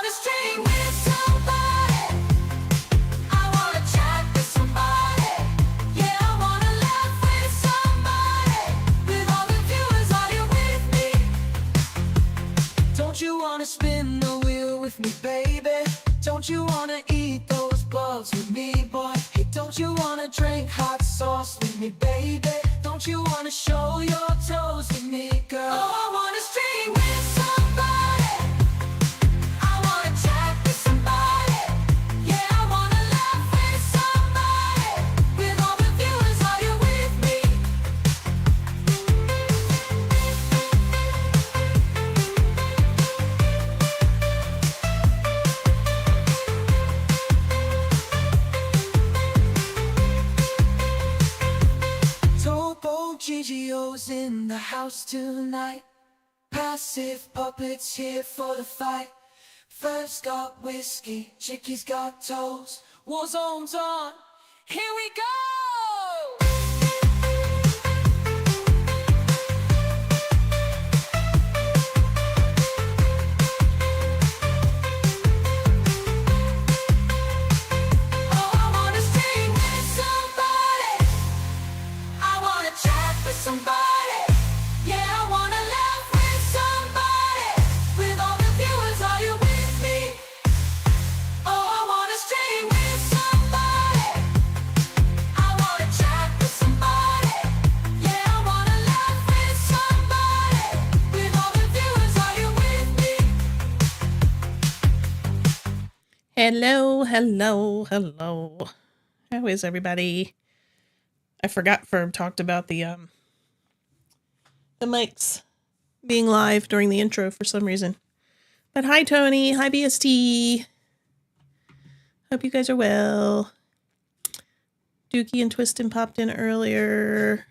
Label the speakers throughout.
Speaker 1: wanna stream with somebody. I wanna chat with somebody. Yeah, I wanna laugh with somebody. With all the viewers, are you with me? Don't you wanna spin the wheel with me, baby? Don't you wanna eat those bugs with me, boy? Hey, don't you wanna drink hot sauce with me, baby? Don't you wanna show your toes with me, girl? Oh, I wanna stream with somebody. I wanna chat with somebody. Yeah, I wanna laugh with somebody. With all the viewers, are you with me? Topo GGO's in the house tonight. Passive puppets here for the fight. Ferb's got whiskey, Chickie's got toes. Warzone's on, here we go! Oh, I wanna stream with somebody. I wanna chat with somebody. Yeah, I wanna laugh with somebody. With all the viewers, are you with me? Oh, I wanna stream with somebody. I wanna chat with somebody. Yeah, I wanna laugh with somebody. With all the viewers, are you with me?
Speaker 2: Hello, hello, hello. How is everybody? I forgot Ferb talked about the mics being live during the intro for some reason. But hi Tony, hi BST. Hope you guys are well. Dookie and Twistin popped in earlier.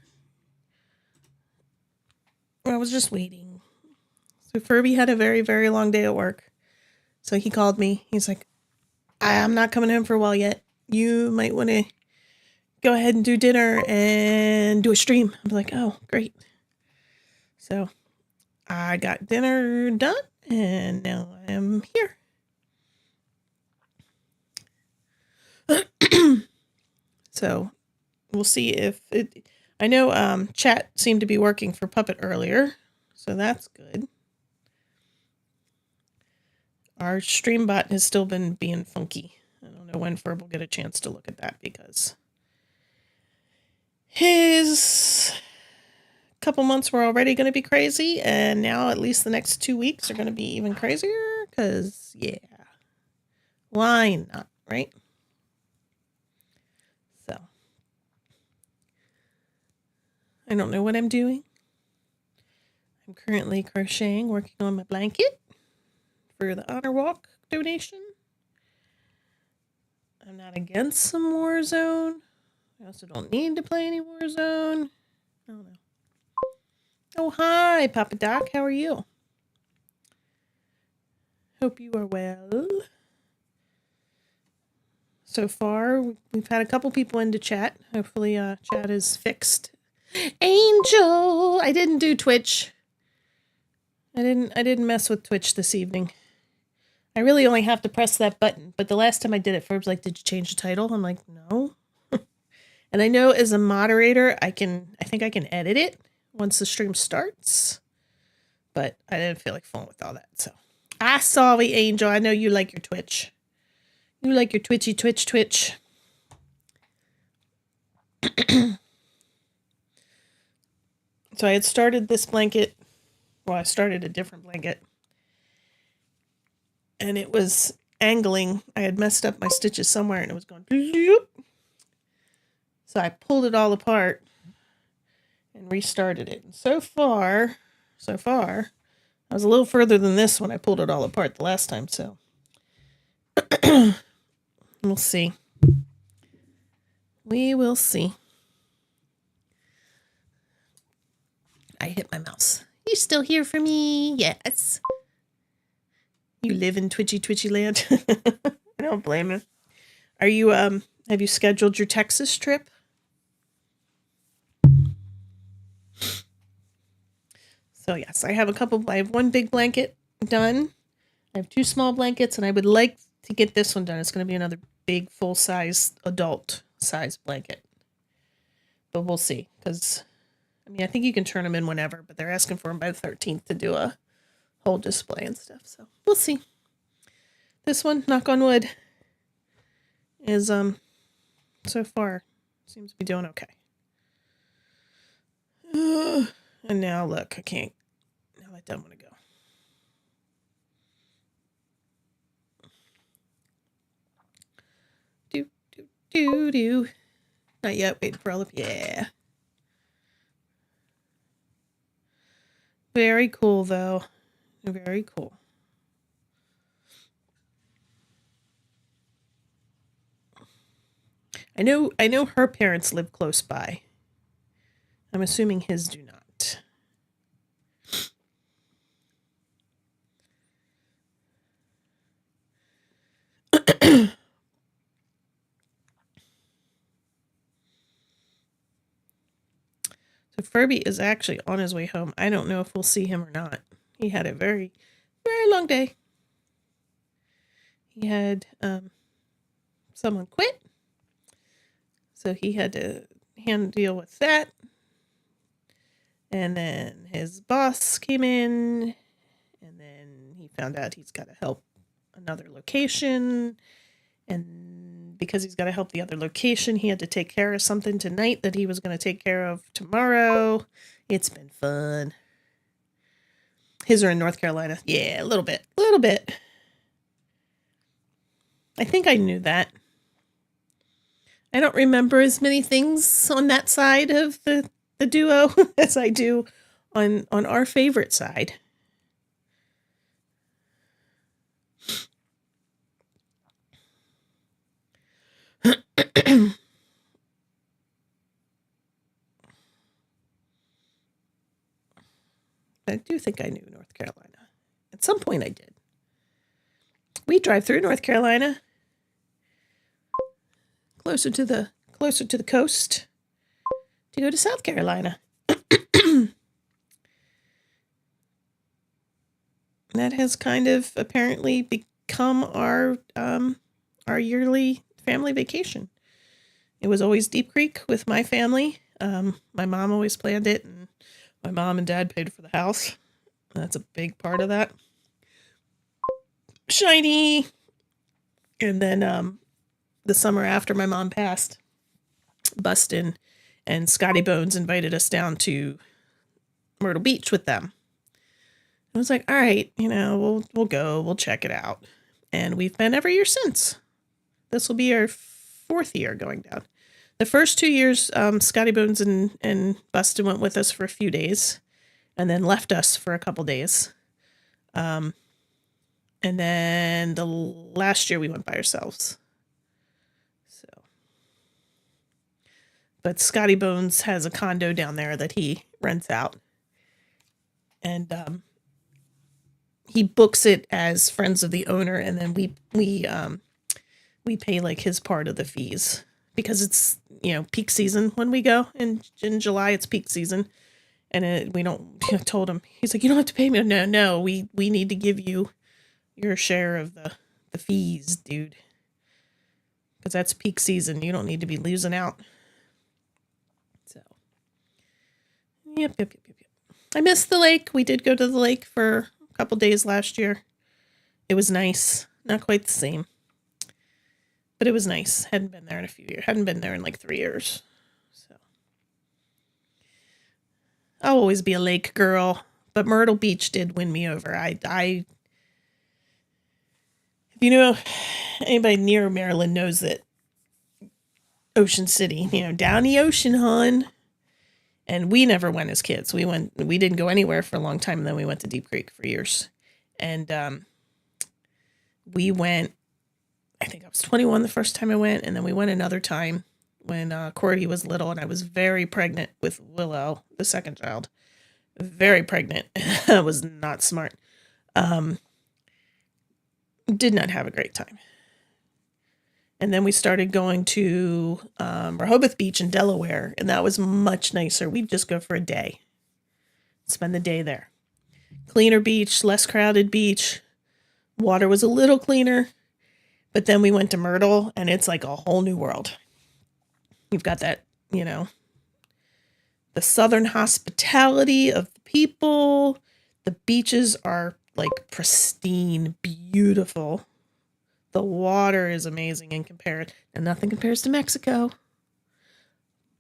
Speaker 2: I was just waiting. So Ferby had a very, very long day at work. So he called me. He's like, I'm not coming home for a while yet. You might want to go ahead and do dinner and do a stream. I'm like, oh, great. So I got dinner done and now I'm here. So we'll see if it, I know chat seemed to be working for Puppet earlier, so that's good. Our stream bot has still been being funky. I don't know when Ferb will get a chance to look at that because his couple months were already going to be crazy, and now at least the next 2 weeks are going to be even crazier, because, yeah, why not, right? So, I don't know what I'm doing. I'm currently crocheting, working on my blanket for the Honor Walk donation. I'm not against some Warzone. I also don't need to play any Warzone. I don't know. Oh, hi, Papa Doc. How are you? Hope you are well. So far, we've had a couple people into chat. Hopefully, chat is fixed. Angel! I didn't do Twitch. I didn't mess with Twitch this evening. I really only have to press that button. But the last time I did it, Ferb's like, did you change the title? I'm like, no. And I know as a moderator, I think I can edit it once the stream starts. But I didn't feel like fooling with all that, so. I saw the Angel. I know you like your Twitch. You like your Twitchy Twitch. So I had started this blanket. Well, I started a different blanket. And it was angling. I had messed up my stitches somewhere and it was going. So I pulled it all apart and restarted it. And so far, I was a little further than this when I pulled it all apart the last time, so. We'll see. We will see. I hit my mouse. You still here for me? Yes. You live in Twitchy land. I don't blame you. Are you, have you scheduled your Texas trip? So yes, I have one big blanket done. I have 2 small blankets, and I would like to get this one done. It's going to be another big, full-size, adult-size blanket. But we'll see, because, I mean, I think you can turn them in whenever, but they're asking for them by the 13th to do a whole display and stuff, so we'll see. This one, knock on wood, is, so far, seems to be doing okay. And now, look, I can't, now that doesn't want to go. Do. Not yet, waiting for all of, yeah. Very cool, though. Very cool. I know her parents live close by. I'm assuming his do not. So Ferby is actually on his way home. I don't know if we'll see him or not. He had a very, very long day. He had someone quit. So he had to deal with that. And then his boss came in. And then he found out he's got to help another location. And because he's got to help the other location, he had to take care of something tonight that he was going to take care of tomorrow. It's been fun. His are in North Carolina. Yeah, a little bit. I think I knew that. I don't remember as many things on that side of the duo as I do on our favorite side. I do think I knew North Carolina. At some point I did. We drive through North Carolina. Closer to the coast to go to South Carolina. That has kind of apparently become our yearly family vacation. It was always Deep Creek with my family. My mom always planned it, and my mom and dad paid for the house. That's a big part of that. Shiny. And then the summer after my mom passed, Bustin and Scotty Bones invited us down to Myrtle Beach with them. I was like, all right, we'll go, we'll check it out. And we've been every year since. This will be our 4th year going down. The first 2 years, Scotty Bones and Bustin went with us for a few days and then left us for a couple days. And then the last year we went by ourselves. So, but Scotty Bones has a condo down there that he rents out. And he books it as friends of the owner, and then we pay like his part of the fees because it's peak season when we go in July. It's peak season, and we don't. I told him, he's like, you don't have to pay me. No, we need to give you your share of the fees, dude, because that's peak season. You don't need to be losing out. So, yep. I missed the lake. We did go to the lake for a couple days last year. It was nice. Not quite the same, but it was nice. Hadn't been there in a few years. Hadn't been there in like 3 years. So I'll always be a lake girl, but Myrtle Beach did win me over. If anybody near Maryland knows that Ocean City, down the ocean, hon. And we never went as kids. We didn't go anywhere for a long time, and then we went to Deep Creek for years. And we went, I think I was 21 the first time I went, and then we went another time when Cordy was little, and I was very pregnant with Willow, the second child. Very pregnant. I was not smart. Did not have a great time. And then we started going to Rehoboth Beach in Delaware, and that was much nicer. We'd just go for a day, spend the day there. Cleaner beach, less crowded beach, Water was a little cleaner, but then we went to Myrtle and it's like a whole new world. You've got that, you know, the southern hospitality of the people. The beaches are like pristine, beautiful. The water is amazing in comparison, and nothing compares to Mexico.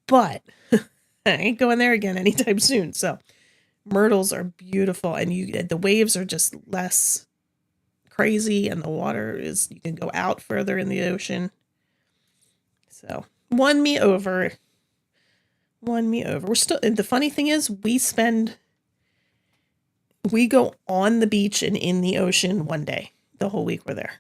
Speaker 2: But I ain't going there again anytime soon. So Myrtles are beautiful, and the waves are just less crazy, and the water is, you can go out further in the ocean. So won me over. We're still, and the funny thing is, we go on the beach and in the ocean one day. The whole week we're there.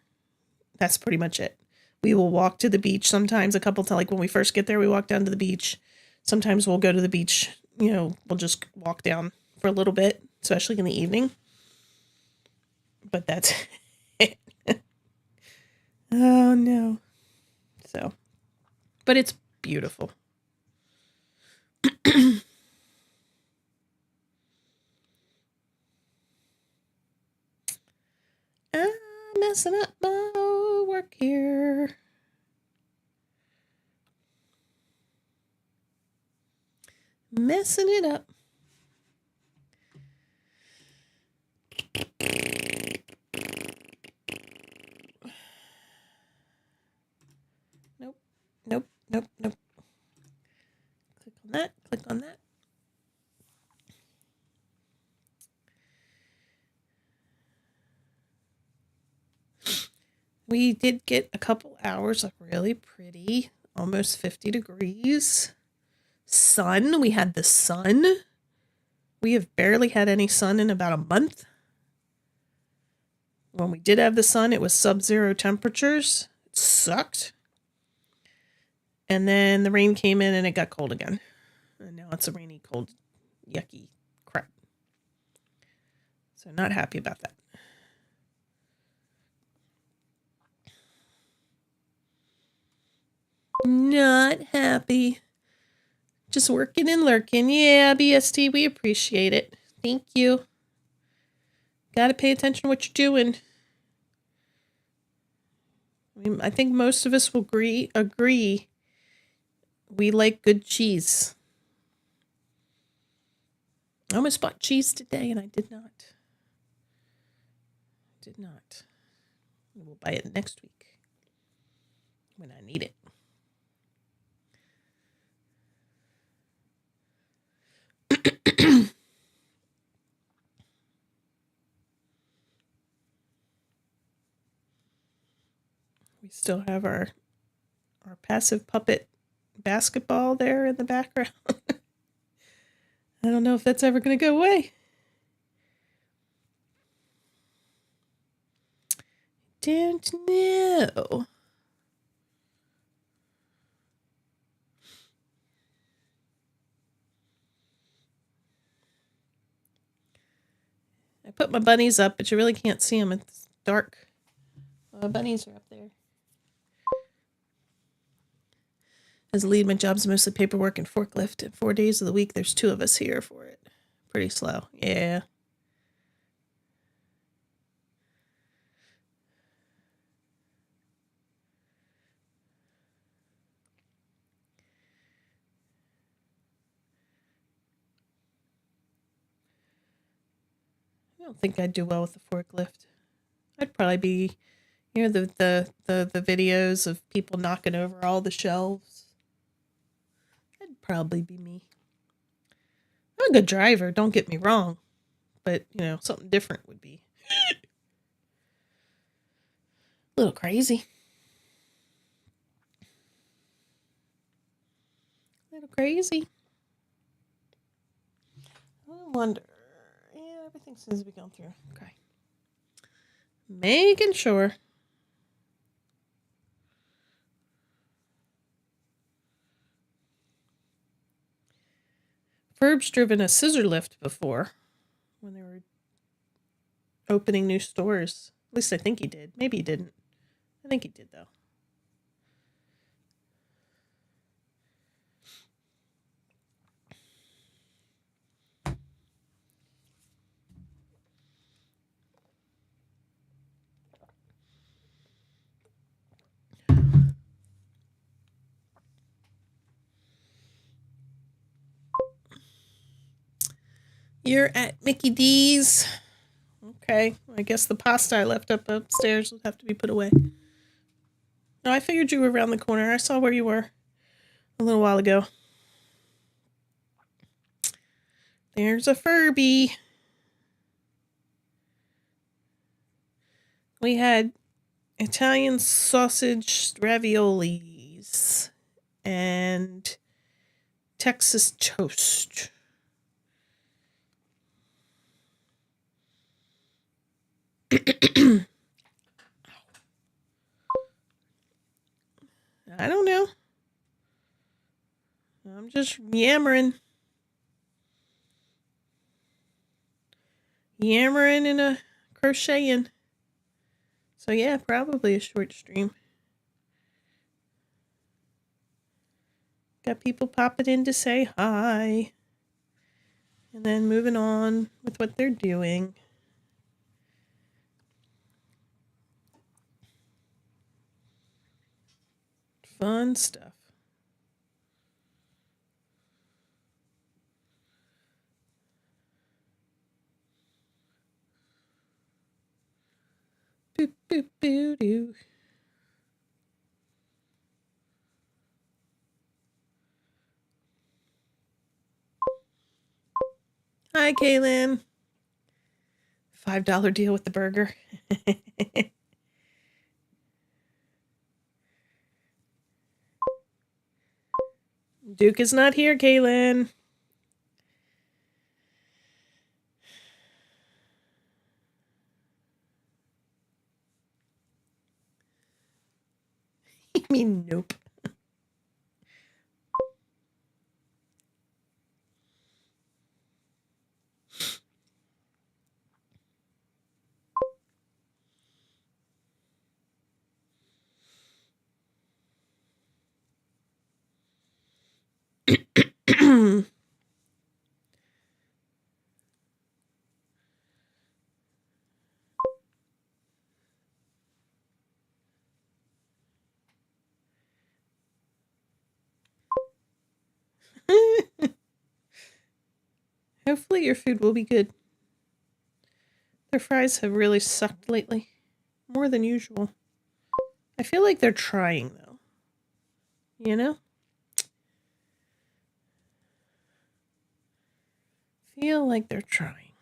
Speaker 2: That's pretty much it. We will walk to the beach sometimes a couple times. Like when we first get there, we walk down to the beach. Sometimes we'll go to the beach. You know, we'll just walk down for a little bit, especially in the evening. But that's it. Oh, no. So, but it's beautiful. I'm messing up my work here. Messing it up. Nope. Nope. Nope. Nope. Click on that. Click on that. We did get a couple hours of really pretty, almost 50 degrees sun. We had the sun. We have barely had any sun in about a month. When we did have the sun, it was sub-zero temperatures. It sucked. And then the rain came in and it got cold again. And now it's a rainy, cold, yucky crap. So not happy about that. Not happy. Just working and lurking. Yeah, BST, we appreciate it. Thank you. Gotta pay attention to what you're doing. I think most of us will agree. We like good cheese. I almost bought cheese today and I did not. We'll buy it next week when I need it. We still have our passive puppet basketball there in the background. I don't know if that's ever going to go away. Don't know. I put my bunnies up, but you really can't see them. It's dark. My bunnies are up there. As a lead, my job's mostly paperwork and forklift. And 4 days of the week, there's 2 of us here for it. Pretty slow. Yeah. I don't think I'd do well with the forklift. I'd probably be, you know, the videos of people knocking over all the shelves. That'd probably be me. I'm a good driver, don't get me wrong. But, you know, something different would be a little crazy. A little crazy. I wonder. Yeah, everything seems to be going through. Okay. Making sure. Ferb's driven a scissor lift before when they were opening new stores. At least I think he did. Maybe he didn't. I think he did, though. You're at Mickey D's. Okay, I guess the pasta I left up upstairs will have to be put away. No, I figured you were around the corner. I saw where you were a little while ago. There's a Furby. We had Italian sausage raviolis and Texas toast. I don't know. I'm just yammering. Yammering and a crocheting. So yeah, probably a short stream. Got people popping in to say hi. And then moving on with what they're doing. Fun stuff. Boop, boop, boo, doo. Hi, Kaylin. $5 deal with the burger. Duke is not here, Kaylin. You mean nope. Hopefully your food will be good. Their fries have really sucked lately. More than usual. I feel like they're trying, though. You know? Feel like they're trying.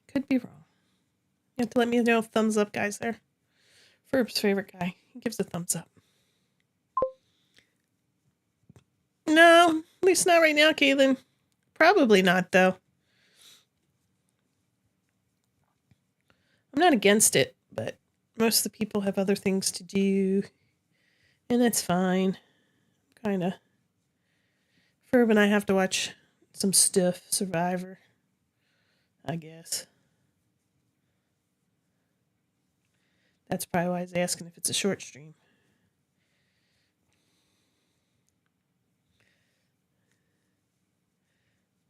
Speaker 2: Could be wrong. You have to let me know. Thumbs up, guys, there. Ferb's favorite guy. He gives a thumbs up. No, at least not right now, Caitlin. Probably not, though. I'm not against it, but most of the people have other things to do, and that's fine. Kind of. Ferb and I have to watch some stuff. Survivor, I guess. That's probably why I was asking if it's a short stream.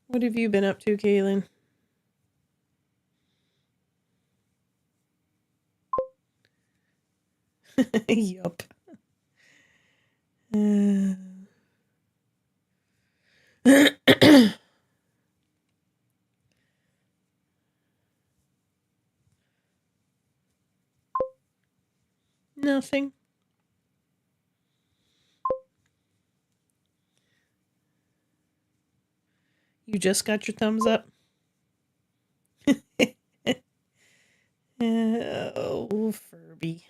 Speaker 2: What have you been up to, Kaylin? Yup. Nothing. You just got your thumbs up? Oh, Furby.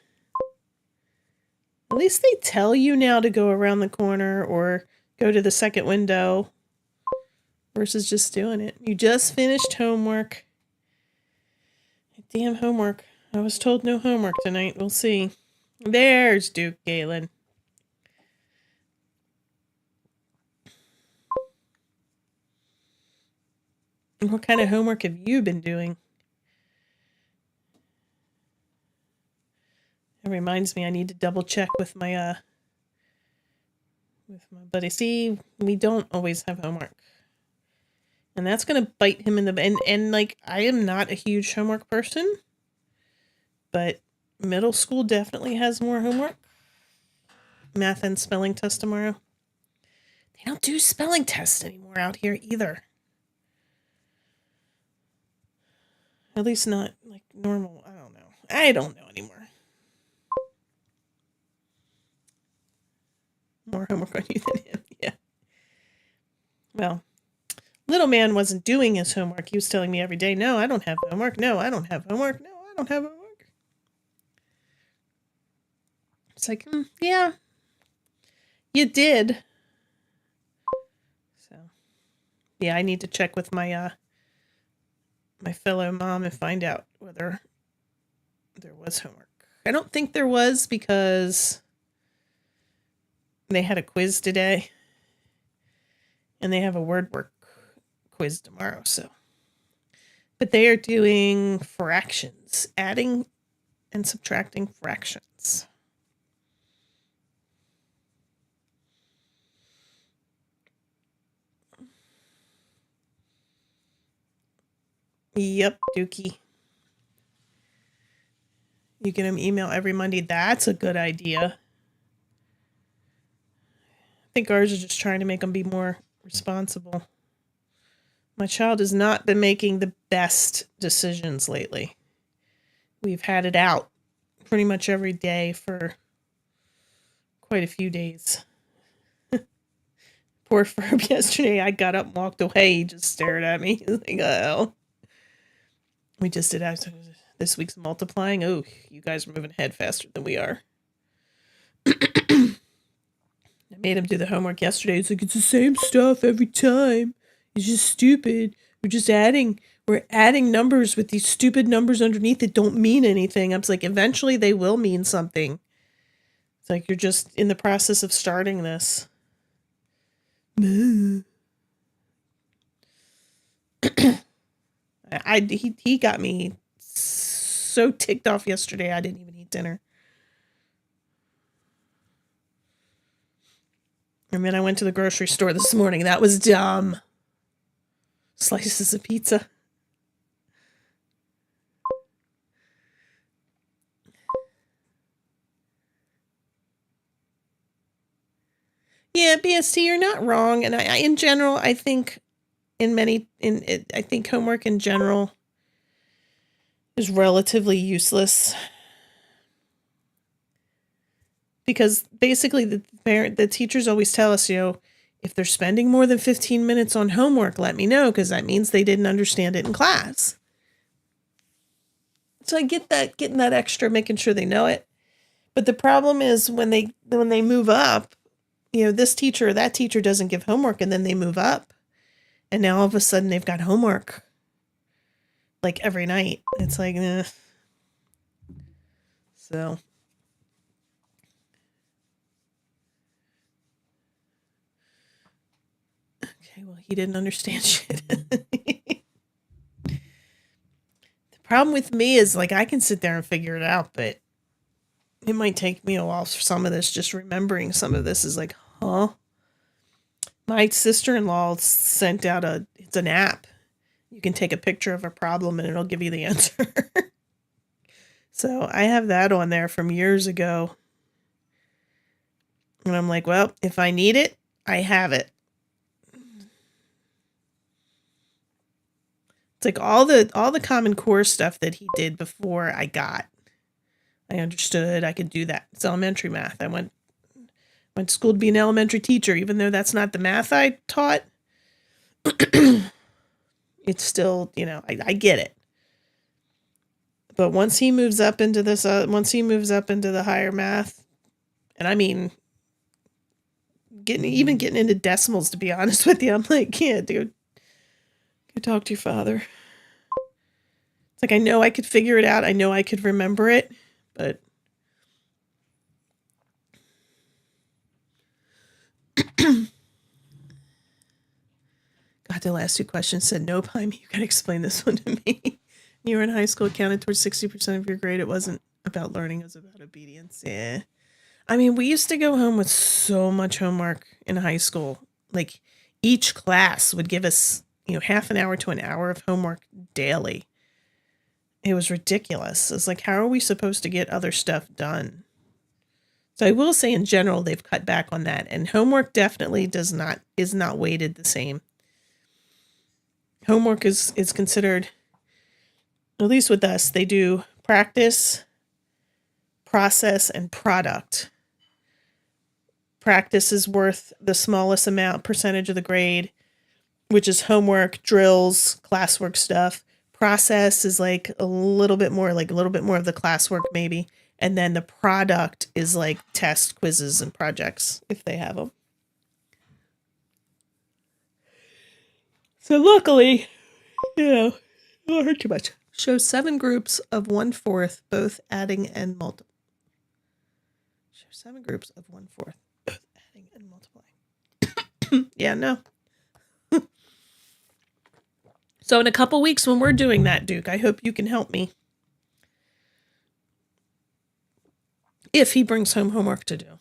Speaker 2: At least they tell you now to go around the corner or go to the second window versus just doing it. You just finished homework. Damn homework. I was told no homework tonight. We'll see. There's Duke Galen. What kind of homework have you been doing? It reminds me I need to double check with my buddy. See, we don't always have homework. And that's going to bite him in the... And like, I am not a huge homework person. But Middle school definitely has more homework. Math and spelling test tomorrow. They don't do spelling tests anymore out here either. At least not like normal. I don't know. I don't know anymore. More homework on you than him. Yeah. Well, little man wasn't doing his homework. He was telling me every day, no, I don't have homework. No, I don't have homework. No, I don't have homework. It's like, yeah, you did. So, yeah, I need to check with my my fellow mom and find out whether there was homework. I don't think there was because they had a quiz today and they have a word work quiz tomorrow. So, but they are doing fractions, adding and subtracting fractions. Yep, Dookie. You get them email every Monday. That's a good idea. I think ours are just trying to make them be more responsible. My child has not been making the best decisions lately. We've had it out pretty much every day for quite a few days. Poor Ferb yesterday. I got up and walked away. He just stared at me. He's like, oh. We just did this week's multiplying. Oh, you guys are moving ahead faster than we are. I made him do the homework yesterday. He's like, it's the same stuff every time. It's just stupid. We're adding numbers with these stupid numbers underneath that don't mean anything. I was like, eventually they will mean something. It's like, you're just in the process of starting this. He got me so ticked off yesterday I didn't even eat dinner. And then I went to the grocery store this morning. That was dumb. Slices of pizza. Yeah, BST, you're not wrong. And I in general, I think I think homework in general is relatively useless. Because basically the teachers always tell us, if they're spending more than 15 minutes on homework, let me know, because that means they didn't understand it in class. So I get that, getting that extra, making sure they know it. But the problem is when they move up, this teacher or that teacher doesn't give homework, and then they move up. And now all of a sudden they've got homework like every night. It's like, So. Okay, well, he didn't understand shit. The problem with me is, like, I can sit there and figure it out, but it might take me a while for some of this. Just remembering some of this is like, huh? My sister-in-law sent out it's an app. You can take a picture of a problem and it'll give you the answer. So I have that on there from years ago. And I'm like, well, if I need it, I have it. It's like all the Common Core stuff that he did before I understood I could do that. It's elementary math. I went to school to be an elementary teacher, even though that's not the math I taught. It's still, I get it. But once he moves up into the higher math, and I mean, getting into decimals, to be honest with you, I'm like, yeah, dude, go talk to your father. It's like, I know I could figure it out. I know I could remember it, but God, the last two questions said, no, Pime, you gotta explain this one to me. You were in high school, counted towards 60% of your grade. It wasn't about learning, it was about obedience. Yeah. I mean, we used to go home with so much homework in high school. Like, each class would give us, half an hour to an hour of homework daily. it was ridiculous. It's like, how are we supposed to get other stuff done? So I will say in general, they've cut back on that, and homework definitely is not weighted the same. Homework is considered, at least with us, they do practice, process, and product. Practice is worth the smallest percentage of the grade, which is homework, drills, classwork stuff. Process is like a little bit more of the classwork maybe. And then the product is like tests, quizzes, and projects if they have them. So luckily, it won't hurt too much. Show 7 groups of 1/4, both adding and multiplying. Show 7 groups of 1/4, both adding and multiplying. Yeah, no. So in a couple weeks when we're doing that, Duke, I hope you can help me. If he brings home homework to do.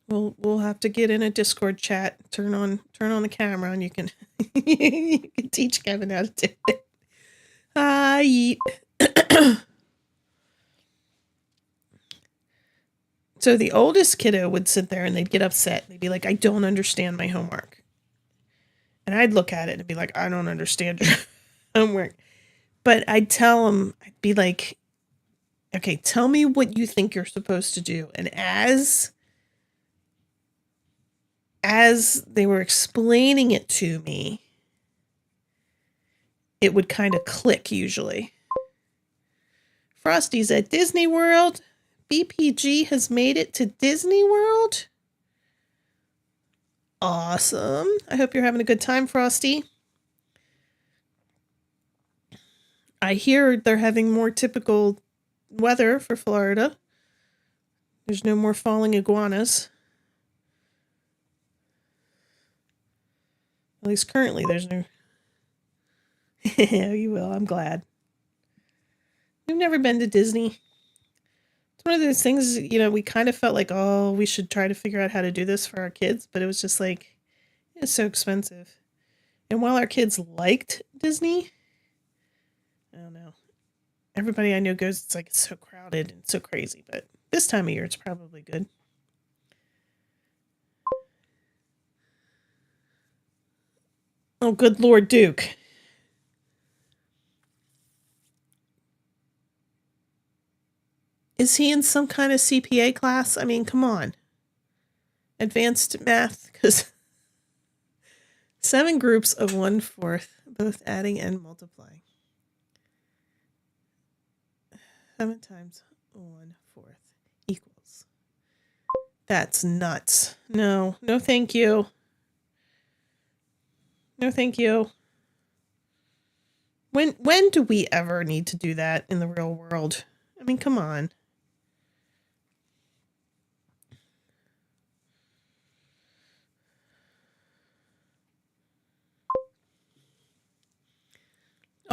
Speaker 2: We'll have to get in a Discord chat, turn on the camera, and you can you can teach Kevin how to do it. So the oldest kiddo would sit there and they'd get upset. They'd be like, I don't understand my homework. And I'd look at it and be like, I don't understand your homework. But I'd tell them, I'd be like, okay, tell me what you think you're supposed to do. And as they were explaining it to me, it would kind of click usually. Frosty's at Disney World. BPG has made it to Disney World. Awesome. I hope you're having a good time, Frosty. I hear they're having more typical weather for Florida. There's no more falling iguanas. At least currently there's no. Yeah, you will. I'm glad. We've never been to Disney. It's one of those things, we kind of felt like, oh, we should try to figure out how to do this for our kids. But it was just like, it's so expensive. And while our kids liked Disney, I don't know. Everybody I know goes, it's like, it's so crowded and so crazy. But this time of year, it's probably good. Oh, good Lord, Duke. Is he in some kind of CPA class? I mean, come on. Advanced math, because 7 groups of 1/4, both adding and multiplying. 7 times 1/4 equals. That's nuts. No, thank you. No, thank you. When do we ever need to do that in the real world? I mean, come on.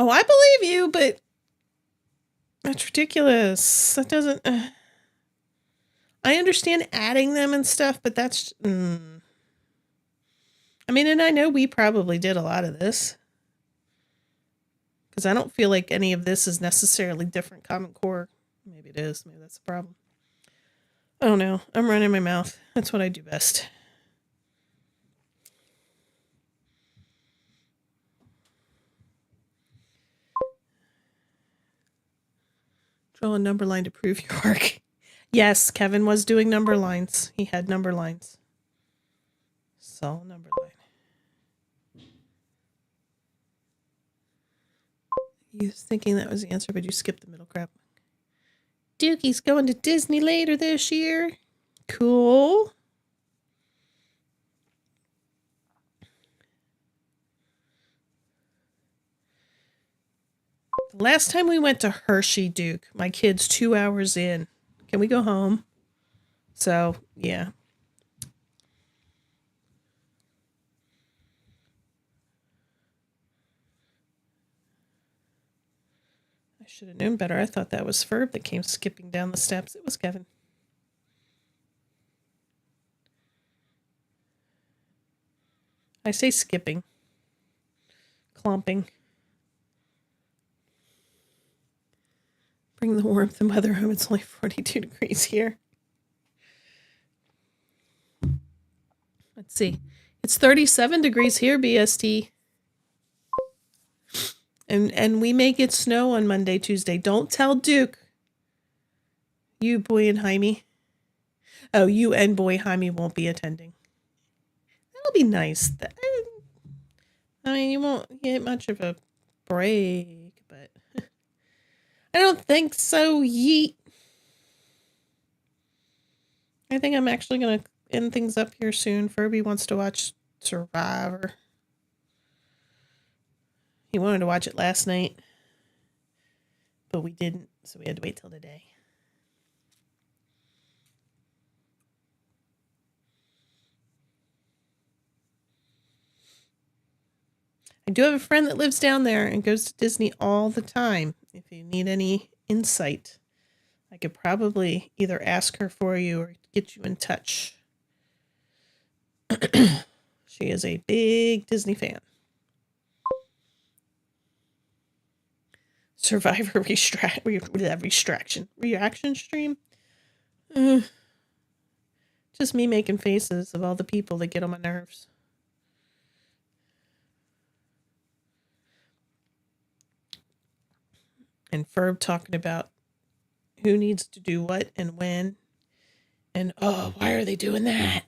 Speaker 2: Oh, I believe you, but that's ridiculous. That doesn't. I understand adding them and stuff, but that's. I mean, and I know we probably did a lot of this. Because I don't feel like any of this is necessarily different Common Core. Maybe it is. Maybe that's the problem. Oh no, I'm running my mouth. That's what I do best. Draw a number line to prove your work. Yes, Kevin was doing number lines. He had number lines. So, number line. You was thinking that was the answer, but you skipped the middle crap. Dukey's going to Disney later this year. Cool. The last time we went to Hershey, Duke, my kid's 2 hours in. Can we go home? So, yeah. I should have known better. I thought that was Ferb that came skipping down the steps. It was Kevin. I say skipping. Clomping. Bring the warmth and weather home. It's only 42 degrees here. Let's see. It's 37 degrees here, BST. And we may get snow on Monday, Tuesday. Don't tell Duke. You, Boy, and Jaime. Oh, you and Boy Jaime won't be attending. That'll be nice. I mean, you won't get much of a break, but I don't think so. Yeet. I think I'm actually going to end things up here soon. Ferby wants to watch Survivor. He wanted to watch it last night, but we didn't, so we had to wait till today. I do have a friend that lives down there and goes to Disney all the time. If you need any insight, I could probably either ask her for you or get you in touch. She is a big Disney fan. Survivor reaction stream. Just me making faces of all the people that get on my nerves. And Ferb talking about who needs to do what and when. And, oh, why are they doing that?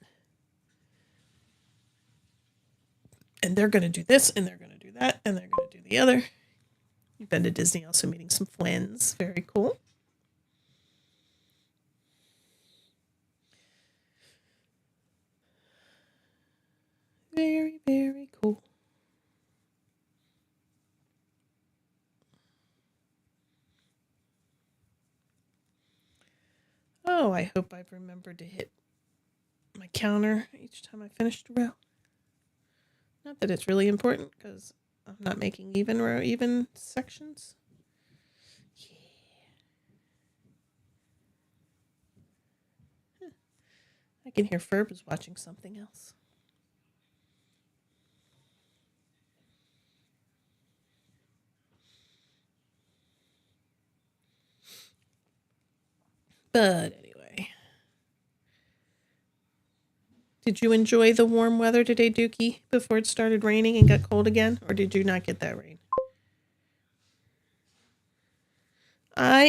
Speaker 2: And they're going to do this, and they're going to do that, and they're going to do the other. You've been to Disney, also meeting some friends. Very cool. Very, very cool. Oh, I hope I've remembered to hit my counter each time I finish a row. Not that it's really important, because I'm not making even sections. Yeah. Huh. I can hear Ferb is watching something else. But anyway. Did you enjoy the warm weather today, Dookie, before it started raining and got cold again? Or did you not get that rain? I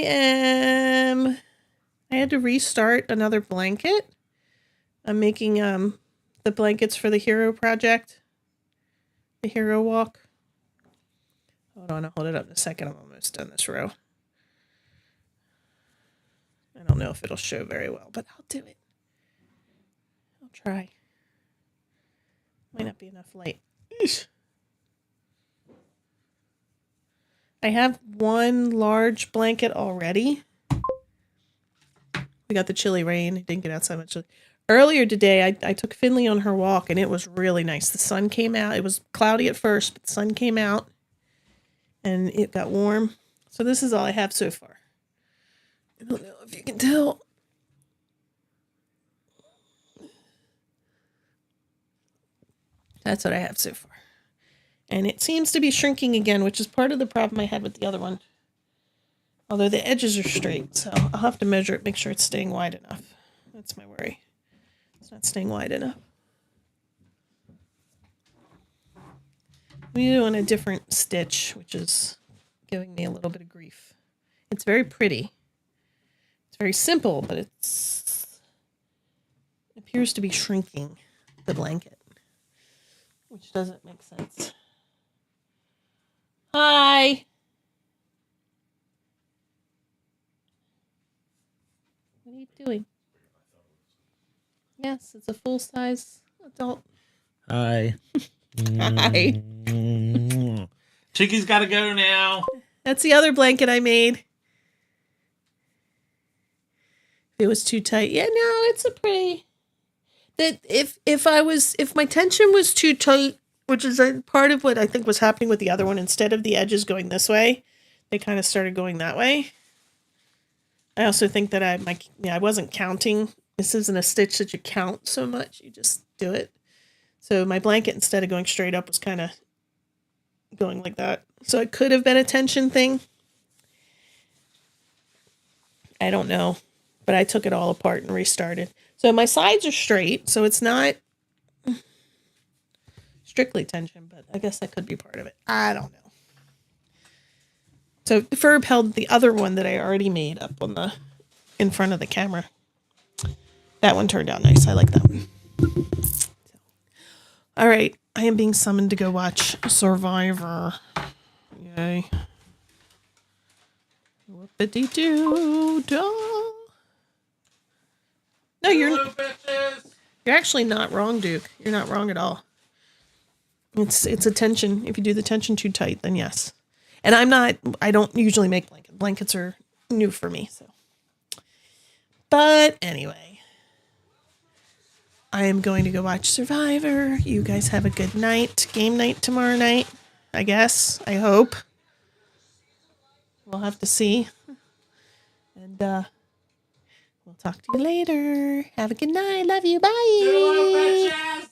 Speaker 2: had to restart another blanket. I'm making the blankets for the Hero Project. The Hero Walk. Hold on, I'll hold it up in a second. I'm almost done this row. I don't know if it'll show very well, but I'll do it. I'll try. Might not be enough light. Eesh. I have one large blanket already. We got the chilly rain. It didn't get outside much. Earlier today, I took Finley on her walk, and it was really nice. The sun came out. It was cloudy at first, but the sun came out, and it got warm. So this is all I have so far. I don't know if you can tell. That's what I have so far. And it seems to be shrinking again, which is part of the problem I had with the other one. Although the edges are straight, so I'll have to measure it, make sure it's staying wide enough. That's my worry. It's not staying wide enough. I'm doing a different stitch, which is giving me a little bit of grief. It's very pretty. It's very simple, but it appears to be shrinking the blanket, which doesn't make sense. Hi. What are you doing? Yes, it's a full-size adult.
Speaker 3: Hi.
Speaker 2: Hi.
Speaker 3: Chickie's got to go now.
Speaker 2: That's the other blanket I made. It was too tight. Yeah, no, it's a pretty. That if my tension was too tight, which is part of what I think was happening with the other one, instead of the edges going this way, they kind of started going that way. I also think that I wasn't counting. This isn't a stitch that you count so much. You just do it. So my blanket, instead of going straight up, was kind of going like that. So it could have been a tension thing. I don't know. But I took it all apart and restarted. So my sides are straight. So it's not strictly tension, but I guess that could be part of it. I don't know. So Ferb held the other one that I already made up on in front of the camera. That one turned out nice. I like that one. So. All right. I am being summoned to go watch Survivor. Yay. Whoopity-doo. No, you're actually not wrong, Duke. You're not wrong at all. It's a tension. If you do the tension too tight, then yes. And I don't usually make blankets. Blankets are new for me, so. But anyway, I am going to go watch Survivor. You guys have a good night. Game night tomorrow night, I guess. I hope. We'll have to see. And we'll talk to you later. Have a good night. Love you. Bye.